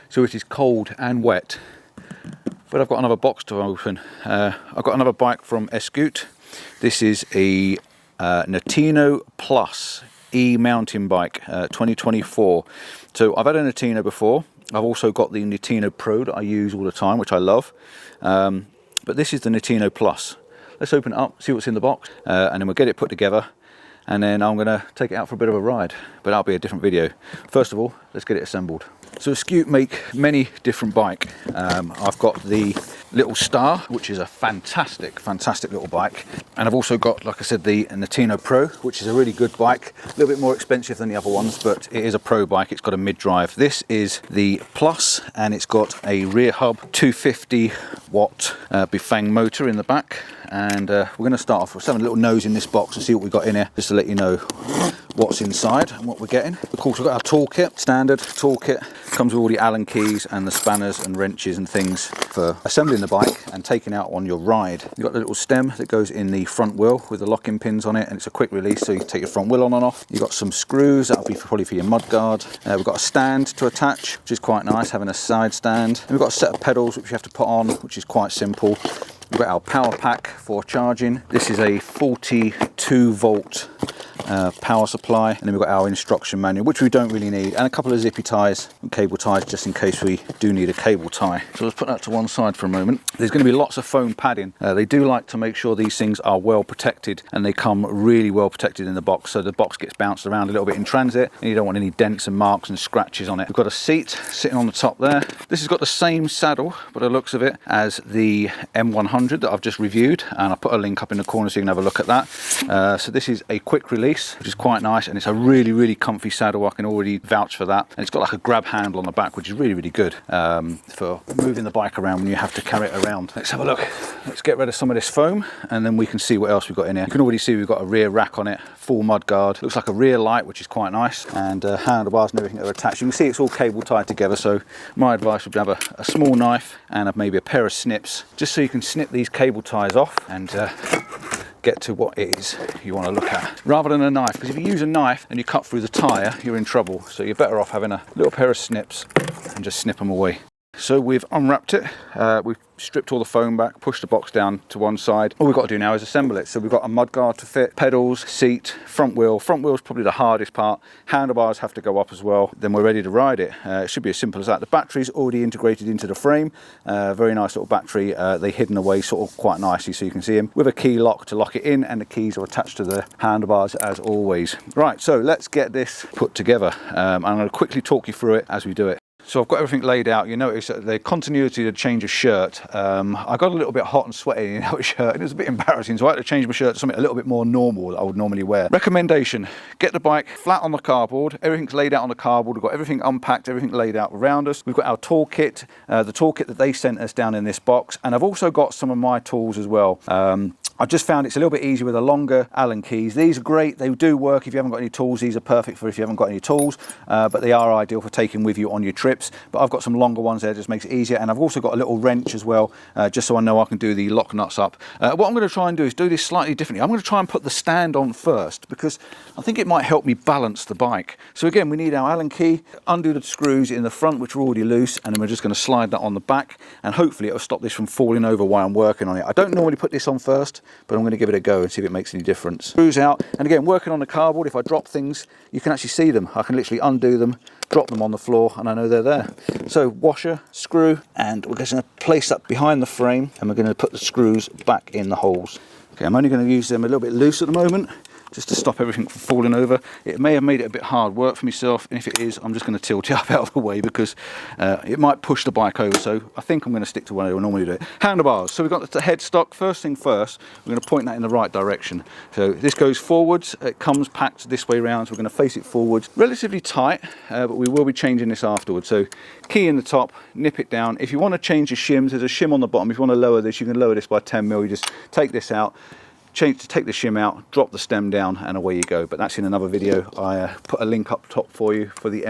so it is cold and wet. But I've got another box to open. I've got another bike from Eskute. This is a Netuno Plus e-mountain bike 2024. So I've had a Neturno before. I've also got the Neturno Pro that I use all the time, which I love. But this is the Netuno Plus. Let's open it up, see what's in the box, and then we'll get it put together. And then I'm going to take it out for a bit of a ride, but that'll be a different video. First of all, let's get it assembled. So Eskute make many different bike. I've got the Little Star, which is a fantastic little bike. And I've also got, like I said, the Neturno Pro, which is a really good bike. A little bit more expensive than the other ones, but it is a pro bike. It's got a mid-drive. This is the Plus, and it's got a rear hub, 250 watt Bifang motor in the back. And we're going to start off with having a little nose in this box and see what we've got in here, just to let you know what's inside and what we're getting. Of course, we've got our toolkit, standard toolkit. Comes with all the Allen keys and the spanners and wrenches and things for assembling the bike and taking out on your ride. You've got the little stem that goes in the front wheel with the locking pins on it, and it's a quick release, so you can take your front wheel on and off. You've got some screws, that'll be probably for your mudguard. We've got a stand to attach, which is quite nice, having a side stand. And we've got a set of pedals which you have to put on, which is quite simple. We've got our power pack for charging. This is a 42 volt power supply, and then we've got our instruction manual, which we don't really need, and a couple of zippy ties and cable ties just in case we do need a cable tie. So let's put that to one side for a moment. There's going to be lots of foam padding. They do like to make sure these things are well protected, and they come really well protected in the box, so the box gets bounced around a little bit in transit and you don't want any dents and marks and scratches on it. We've got a seat sitting on the top there. This has got the same saddle by the looks of it as the M100 that I've just reviewed, and I'll put a link up in the corner so you can have a look at that. So this is a quick release, which is quite nice, and it's a really comfy saddle. I can already vouch for that. And it's got like a grab handle on the back, which is really good for moving the bike around when you have to carry it around. Let's have a look. Let's get rid of some of this foam, and then we can see what else we've got in here. You can already see we've got a rear rack on it, full mud guard. Looks like a rear light, which is quite nice, and handlebars and everything that are attached. You can see it's all cable tied together, so my advice would be have a small knife and maybe a pair of snips, just so you can snip these cable ties off and get to what it is you want to look at, rather than a knife, because if you use a knife and you cut through the tyre, you're in trouble. So you're better off having a little pair of snips and just snip them away. So we've unwrapped it, we've stripped all the foam back, pushed the box down to one side. All we've got to do now is assemble it. So we've got a mudguard to fit, pedals, seat, front wheel. Front wheel is probably the hardest part. Handlebars have to go up as well. Then we're ready to ride it. It should be as simple as that. The battery's already integrated into the frame. Very nice little battery. They're hidden away sort of quite nicely so you can see them, with a key lock to lock it in, and the keys are attached to the handlebars as always. Right, so let's get this put together. I'm going to quickly talk you through it as we do it. So I've got everything laid out. You notice that the continuity of the change of shirt. I got a little bit hot and sweaty in that shirt. It was a bit embarrassing, so I had to change my shirt to something a little bit more normal that I would normally wear. Recommendation: get the bike flat on the cardboard. Everything's laid out on the cardboard. We've got everything unpacked, everything laid out around us. We've got our toolkit, the toolkit that they sent us down in this box, and I've also got some of my tools as well. I just found it's a little bit easier with the longer Allen keys. These are great, they do work if you haven't got any tools. These are perfect for if you haven't got any tools, but they are ideal for taking with you on your trips. But I've got some longer ones there, just makes it easier. And I've also got a little wrench as well, just so I know I can do the lock nuts up. What I'm going to try and do is do this slightly differently. I'm going to try and put the stand on first, because I think it might help me balance the bike. So again, we need our Allen key, undo the screws in the front, which are already loose, and then we're just going to slide that on the back, and hopefully it'll stop this from falling over while I'm working on it. I don't normally put this on first, but I'm going to give it a go and see if it makes any difference. Screws out, and again, working on the cardboard, if I drop things, you can actually see them. I can literally undo them, drop them on the floor, and I know they're there. So washer, screw, and we're just going to place that behind the frame, and we're going to put the screws back in the holes. Okay, I'm only going to use them a little bit loose at the moment, just to stop everything from falling over. It may have made it a bit hard work for myself, and if it is, I'm just going to tilt it up out of the way, because it might push the bike over. So I think I'm going to stick to what I normally do. Handlebars. So we've got the headstock. First thing first, we're going to point that in the right direction. So this goes forwards, it comes packed this way around, so we're going to face it forwards. Relatively tight, but we will be changing this afterwards. So key in the top, nip it down. If you want to change the shims, there's a shim on the bottom. If you want to lower this, you can lower this by 10 mil. You just take this out, take the shim out, drop the stem down, and away you go. But that's in another video. I put a link up top for you for the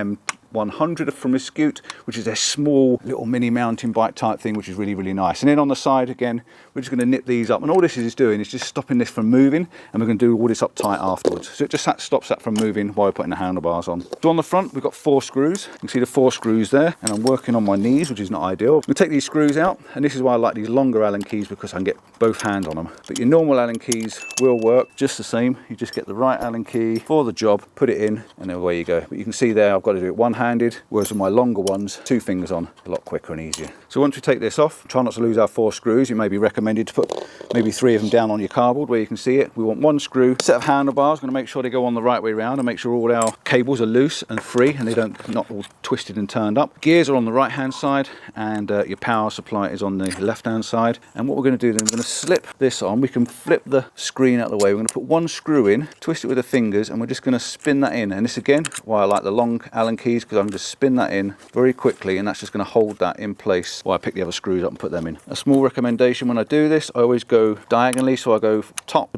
100 from Eskute, which is their small little mini mountain bike type thing, which is really, really nice. And then on the side again, we're just going to nip these up, and all this is doing is just stopping this from moving, and we're going to do all this up tight afterwards. So it just stops that from moving while we're putting the handlebars on. So on the front we've got 4 screws. You can see the 4 screws there, and I'm working on my knees, which is not ideal. We'll take these screws out, and this is why I like these longer Allen keys, because I can get both hands on them. But your normal Allen keys will work just the same. You just get the right Allen key for the job, put it in, and then away you go. But you can see there I've got to do it one-handed, whereas with my longer ones, 2 fingers on, a lot quicker and easier. So once we take this off, try not to lose our 4 screws. It may be recommended to put maybe 3 of them down on your cardboard where you can see it. We want 1 screw, set of handlebars. Going to make sure they go on the right way around and make sure all our cables are loose and free and they don't not all twisted and turned up. Gears are on the right hand side, and your power supply is on the left hand side. And what we're going to do then, we're going to slip this on. We can flip the screen out of the way. We're going to put 1 screw in, twist it with the fingers, and we're just going to spin that in. And this again, why I like the long Allen keys, because I can just spin that in very quickly, and that's just going to hold that in place while I pick the other screws up and put them in. A small recommendation when I do this, I always go diagonally, so I go top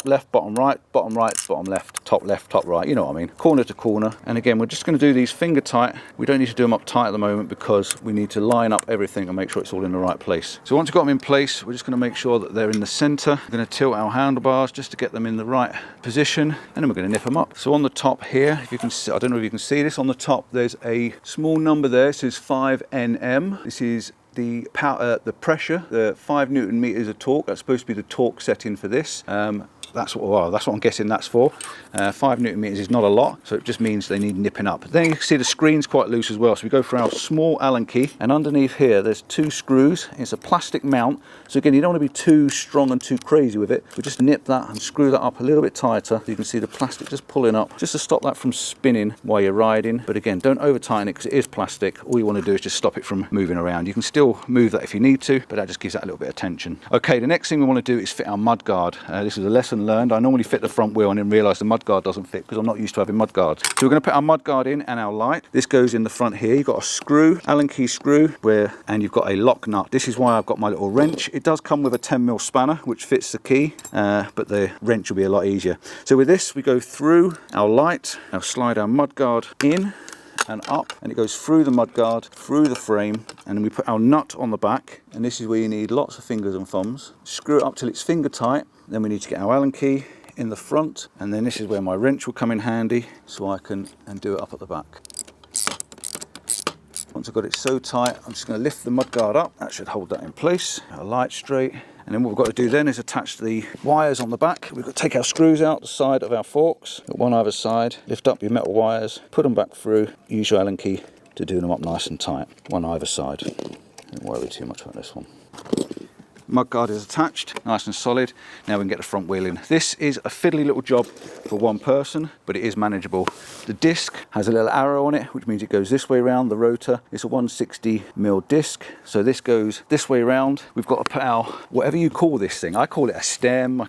left, bottom right, bottom left, top right, you know what I mean, corner to corner. And again, we're just going to do these finger tight. We don't need to do them up tight at the moment because we need to line up everything and make sure it's all in the right place. So once we've got them in place, we're just going to make sure that they're in the center. We're going to tilt our handlebars just to get them in the right position, and then we're going to nip them up. So on the top here, if you can see, I don't know if you can see this, on the top there's a small number there. It says 5 Nm. This is the power, the pressure, the 5 Newton meters of torque. That's supposed to be the torque setting for this. That's what I'm guessing that's for. 5 Newton meters is not a lot, so it just means they need nipping up. Then you can see the screen's quite loose as well, so we go for our small Allen key, and underneath here there's 2 screws. It's a plastic mount, so again, you don't want to be too strong and too crazy with it. We just nip that and screw that up a little bit tighter, so you can see the plastic just pulling up, just to stop that from spinning while you're riding. But again, don't over tighten it because it is plastic. All you want to do is just stop it from moving around. You can still move that if you need to, but that just gives that a little bit of tension. Okay, the next thing we want to do is fit our mudguard. This is a lesson learned. I normally fit the front wheel and then realise the mudguard doesn't fit because I'm not used to having mudguards. So we're going to put our mudguard in and our light. This goes in the front here. You've got a screw, Allen key screw, and you've got a lock nut. This is why I've got my little wrench. It does come with a 10mm spanner which fits the key, but the wrench will be a lot easier. So with this, we go through our light. Now slide our mudguard in and up, and it goes through the mudguard, through the frame, and then we put our nut on the back, and this is where you need lots of fingers and thumbs. Screw it up till it's finger tight. Then we need to get our Allen key in the front, and then this is where my wrench will come in handy, so I can do it up at the back. Once I've got it so tight, I'm just going to lift the mudguard up. That should hold that in place. Our light straight. And then what we've got to do then is attach the wires on the back. We've got to take our screws out the side of our forks, one either side, lift up your metal wires, put them back through, use your Allen key to do them up nice and tight, one either side. Don't worry too much about this one. Mudguard is attached, nice and solid. Now we can get the front wheel in. This is a fiddly little job for one person, but it is manageable. The disc has a little arrow on it, which means it goes this way around. The rotor is a 160mm disc, so this goes this way around. We've got to put our, whatever you call this thing, I call it a stem, I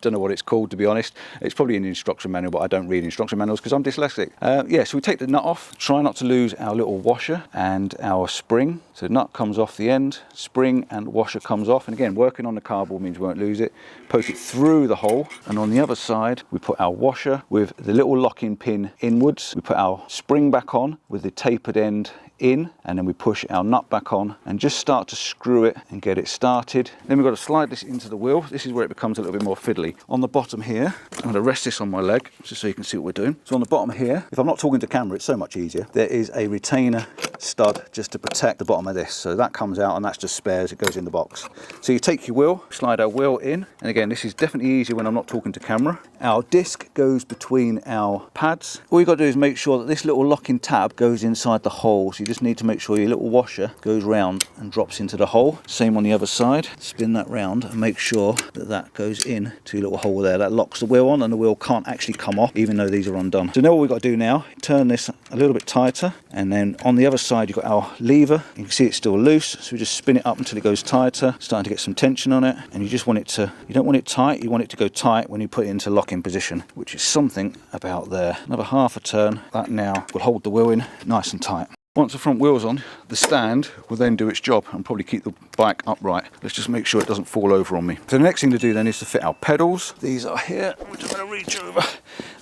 don't know what it's called, to be honest. It's probably in the instruction manual, but I don't read instruction manuals because I'm dyslexic. Yeah, so we take the nut off, try not to lose our little washer and our spring. So nut comes off the end, spring and washer comes off, and again, working on the cardboard means we won't lose it. Poke it through the hole, and on the other side we put our washer with the little locking pin inwards. We put our spring back on with the tapered end in, and then we push our nut back on and just start to screw it and get it started. Then we've got to slide this into the wheel. This is where it becomes a little bit more fiddly. On the bottom here, I'm going to rest this on my leg just so you can see what we're doing. So on the bottom here, if I'm not talking to camera, it's so much easier. There is a retainer stud just to protect the bottom of this. So that comes out and that's just spares, it goes in the box. So you take your wheel, slide our wheel in, and again, this is definitely easier when I'm not talking to camera. Our disc goes between our pads. All you got to do is make sure that this little locking tab goes inside the hole. So you just need to make sure your little washer goes round and drops into the hole. Same on the other side. Spin that round and make sure that that goes in to your little hole there. That locks the wheel on, and the wheel can't actually come off even though these are undone. So now what we've got to do now, turn this a little bit tighter, and then on the other side you've got our lever. You can see it's still loose, so we just spin it up until it goes tighter, starting to get some tension on it, and you just want it to, you don't want it tight, you want it to go tight when you put it into locking position, which is something about there. Another half a turn, that now will hold the wheel in nice and tight. Once the front wheel's on, the stand will then do its job and probably keep the bike upright. Let's just make sure it doesn't fall over on me. So the next thing to do then is to fit our pedals. These are here. I'm just going to reach over.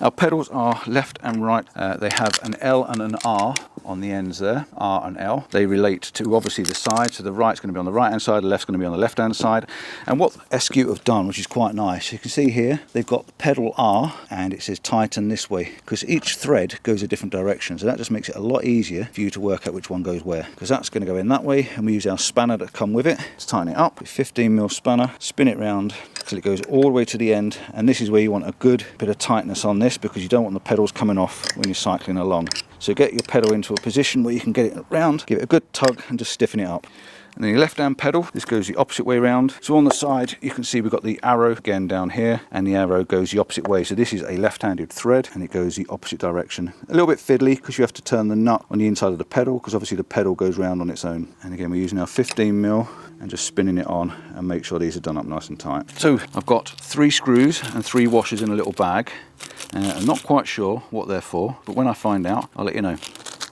Our pedals are left and right. They have an L and an R on the ends there, R and L. They relate to obviously the side, so the right's going to be on the right hand side, the left's going to be on the left hand side. And what Eskute have done, which is quite nice, you can see here they've got the pedal R and it says tighten this way, because each thread goes a different direction, so that just makes it a lot easier for you to work out which one goes where, because that's going to go in that way, and we use our spanner that come with it to tighten it up. 15mm spanner, spin it round till it goes all the way to the end, and this is where you want a good bit of tightness on this, because you don't want the pedals coming off when you're cycling along. So get your pedal into a position where you can get it round, give it a good tug and just stiffen it up. And then your left hand pedal, this goes the opposite way round. So on the side you can see we've got the arrow again down here, and the arrow goes the opposite way. So this is a left-handed thread and it goes the opposite direction. A little bit fiddly because you have to turn the nut on the inside of the pedal, because obviously the pedal goes round on its own. And again, we're using our 15mm and just spinning it on, and make sure these are done up nice and tight. So I've got 3 screws and 3 washers in a little bag. I'm not quite sure what they're for, but when I find out, I'll let you know.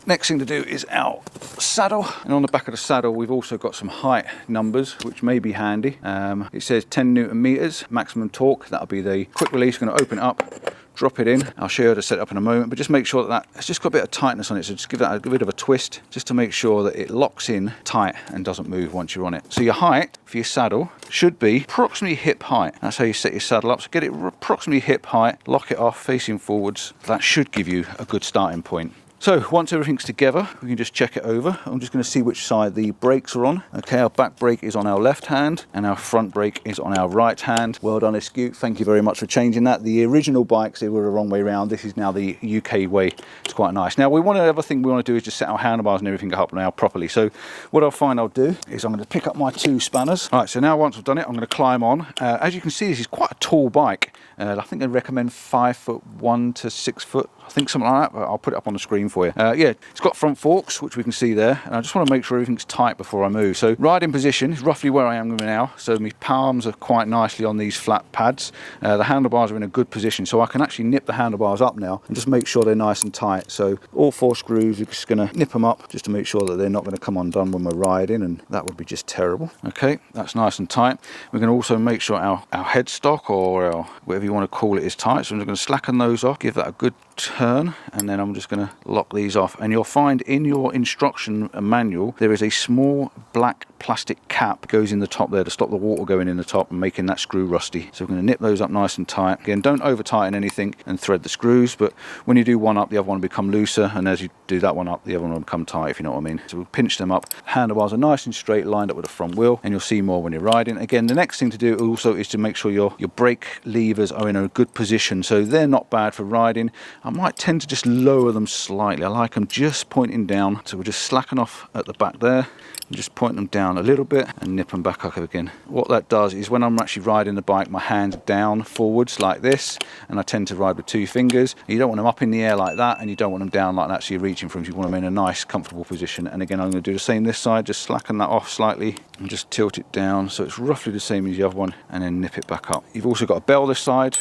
Next thing to do is our saddle, and on the back of the saddle we've also got some height numbers which may be handy. It says 10 Newton meters maximum torque. That'll be the quick release. Going to open it up, drop it in. I'll show you how to set it up in a moment, but just make sure that it's just got a bit of tightness on it, so just give that a bit of a twist just to make sure that it locks in tight and doesn't move once you're on it. So your height for your saddle should be approximately hip height. That's how you set your saddle up, so get it approximately hip height, lock it off facing forwards. That should give you a good starting point. So once everything's together, we can just check it over. I'm just going to see which side the brakes are on. Okay, our back brake is on our left hand and our front brake is on our right hand. Well done, Eskute. Thank you very much for changing that. The original bikes, they were the wrong way around. This is now the UK way. It's quite nice. Now, another thing we want to do is just set our handlebars and everything up now properly. So what I'll do is I'm going to pick up my 2 spanners. All right, so now once I've done it, I'm going to climb on. As you can see, this is quite a tall bike. I think they recommend 5'1" to 6 foot. I think something like that, but I'll put it up on the screen for you. Yeah, it's got front forks, which we can see there, and I just want to make sure everything's tight before I move. So riding position is roughly where I am now, so my palms are quite nicely on these flat pads. The handlebars are in a good position, so I can actually nip the handlebars up now and just make sure they're nice and tight. So all 4 screws, we're just going to nip them up just to make sure that they're not going to come undone when we're riding, and that would be just terrible. Okay, that's nice and tight. We're going to also make sure our headstock, or our, whatever you want to call it, is tight. So I'm just going to slacken those off, give that a good turn, and then I'm just going to lock these off. And you'll find in your instruction manual there is a small black plastic cap that goes in the top there to stop the water going in the top and making that screw rusty. So we're going to nip those up nice and tight. Again, don't over tighten anything and thread the screws, but when you do one up, the other one will become looser, and as you do that one up, the other one will become tight, if you know what I mean. So we'll pinch them up. Handlebars are nice and straight, lined up with the front wheel, and you'll see more when you're riding. Again, the next thing to do also is to make sure your brake levers are in a good position, so they're not bad for riding. I might tend to just lower them slightly. I like them just pointing down, so we'll just slacken off at the back there and just point them down a little bit and nip them back up again. What that does is when I'm actually riding the bike, my hands are down forwards like this, and I tend to ride with 2 fingers. You don't want them up in the air like that, and you don't want them down like that, so you're reaching for them. You want them in a nice comfortable position. And again, I'm going to do the same this side, just slacken that off slightly and just tilt it down so it's roughly the same as the other one, and then nip it back up. You've also got a bell this side.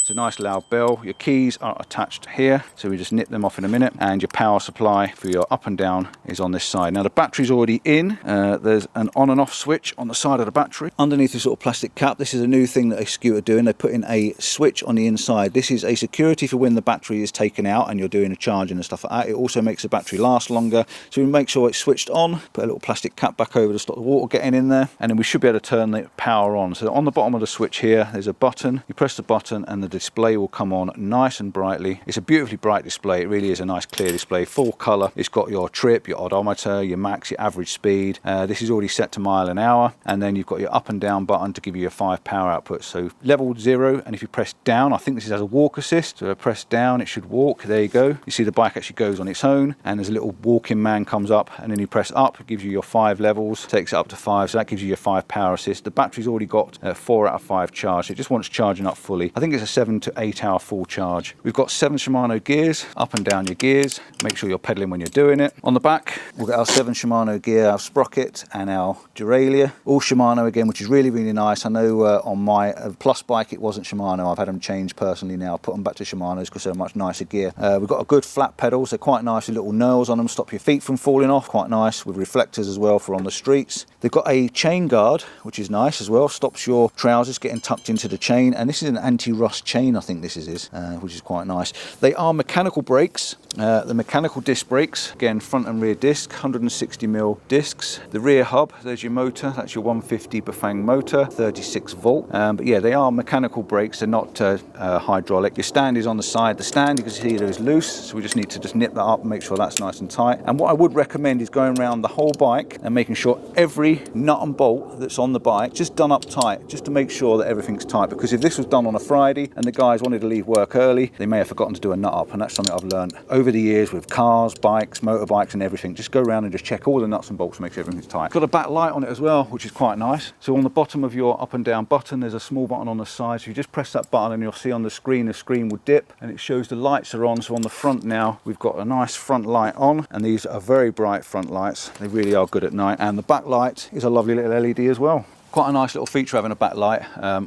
It's a nice loud bell. Your keys are attached here, so we just nip them off in a minute, and your power supply for your up and down is on this side. Now the battery's already in. There's an on and off switch on the side of the battery. Underneath this sort of plastic cap, this is a new thing that Eskute are doing. They put in a switch on the inside. This is a security for when the battery is taken out and you're doing a charging and stuff like that. It also makes the battery last longer, so we make sure it's switched on, put a little plastic cap back over to stop the water getting in there, and then we should be able to turn the power on. So on the bottom of the switch here, there's a button. You press the button and the display will come on nice and brightly. It's a beautifully bright display. It really is a nice clear display, full color. It's got your trip, your odometer, your max, your average speed. This is already set to mile an hour, and then you've got your up and down button to give you your 5 power output. So level 0, and if you press down, I think this has a walk assist, so I press down, it should walk. There you go. You see the bike actually goes on its own, and there's a little walking man comes up, and then you press up, it gives you your 5 levels, takes it up to 5, so that gives you your 5 power assist. The battery's already got 4 out of 5 charge. It just wants charging up fully. I think it's a 7 to 8 hour full charge. We've got 7 Shimano gears, up and down your gears. Make sure you're pedaling when you're doing it. On the back, we'll get our 7 Shimano gear, our sprocket and our derailleur. All Shimano again, which is really, really nice. I know on my Plus bike it wasn't Shimano. I've had them changed personally now. I've put them back to Shimano's because they're much nicer gear. We've got a good flat pedals. They're quite nice with little knurls on them, stop your feet from falling off. Quite nice with reflectors as well for on the streets. They've got a chain guard, which is nice as well. Stops your trousers getting tucked into the chain. And this is an anti-rust chain, I think this is, which is quite nice. They are mechanical brakes. The mechanical disc brakes, again, front and rear disc, 160mm discs. The rear hub, there's your motor. That's your 150 Bafang motor, 36 volt. But yeah, they are mechanical brakes. They're not hydraulic. Your stand is on the side. The stand, you can see there is loose. So we just need to just nip that up and make sure that's nice and tight. And what I would recommend is going around the whole bike and making sure every nut and bolt that's on the bike just done up tight, just to make sure that everything's tight. Because if this was done on a Friday and the guys wanted to leave work early, they may have forgotten to do a nut up. And that's something I've learned over the years with cars, bikes, motorbikes and everything. Just go around and just check all the nuts and bolts to make sure everything's tight. It's got a back light on it as well, which is quite nice. So on the bottom of your up and down button, there's a small button on the side. So you just press that button and you'll see on the screen will dip and it shows the lights are on. So on the front now, we've got a nice front light on, and these are very bright front lights. They really are good at night. And the back light is a lovely little LED as well. Quite a nice little feature having a backlight.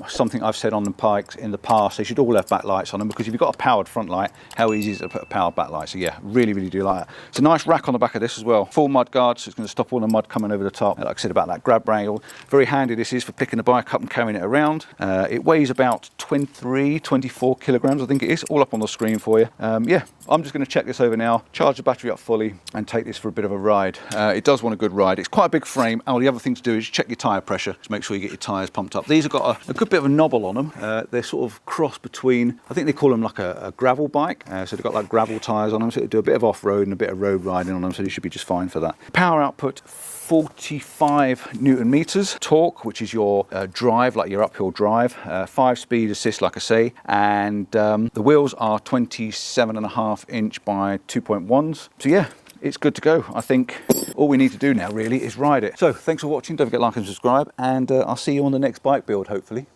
Something I've said on the bikes in the past, they should all have backlights on them, because if you've got a powered front light, how easy is it to put a powered backlight? So yeah, really, really do like that. It's a nice rack on the back of this as well. Full mud guard, so it's going to stop all the mud coming over the top. Like I said about that grab rail, very handy this is for picking the bike up and carrying it around. It weighs about 23, 24 kilograms, I think it is, all up on the screen for you. Yeah, I'm just going to check this over now, charge the battery up fully and take this for a bit of a ride. It does want a good ride. It's quite a big frame. Oh, the other thing to do is check your tyre pressure to make sure you get your tyres pumped up. These have got a good bit of a knobble on them. They're sort of cross between, I think they call them like a gravel bike. So they've got like gravel tyres on them, so they do a bit of off-road and a bit of road riding on them, so they should be just fine for that. Power output, 45 Newton meters. Torque, which is your drive, like your uphill drive. 5-speed assist, like I say. And the wheels are 27.5-inch by 2.1s. So yeah, it's good to go. I think all we need to do now really is ride it. So thanks for watching. Don't forget to like and subscribe, and I'll see you on the next bike build, hopefully.